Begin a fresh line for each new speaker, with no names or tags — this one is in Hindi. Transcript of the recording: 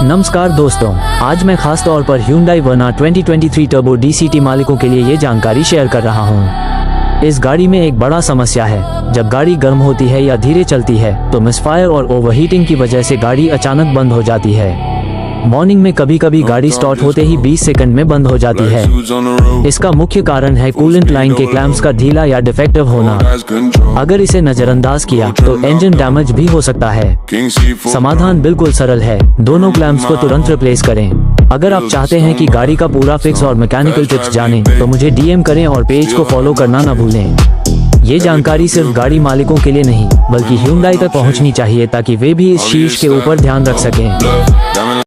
नमस्कार दोस्तों, आज मैं खास तौर पर Hyundai Verna 2023 टर्बो DCT मालिकों के लिए ये जानकारी शेयर कर रहा हूँ। इस गाड़ी में एक बड़ा समस्या है। जब गाड़ी गर्म होती है या धीरे चलती है तो मिसफायर और ओवरहीटिंग की वजह से गाड़ी अचानक बंद हो जाती है। मॉर्निंग में कभी कभी गाड़ी स्टार्ट होते ही 20 सेकंड में बंद हो जाती है। इसका मुख्य कारण है कूलेंट लाइन के क्लैंप्स का ढीला या डिफेक्टिव होना। अगर इसे नजरअंदाज किया तो इंजन डैमेज भी हो सकता है। समाधान बिल्कुल सरल है, दोनों क्लैंप्स को तुरंत रिप्लेस करें। अगर आप चाहते हैं कि गाड़ी का पूरा फिक्स और मैकेनिकल टिप्स जानें तो मुझे DM करें और पेज को फॉलो करना न भूलें। ये जानकारी सिर्फ गाड़ी मालिकों के लिए नहीं बल्कि Hyundai तक पहुंचनी चाहिए ताकि वे भी इस शीर्ष के ऊपर ध्यान रख सकें।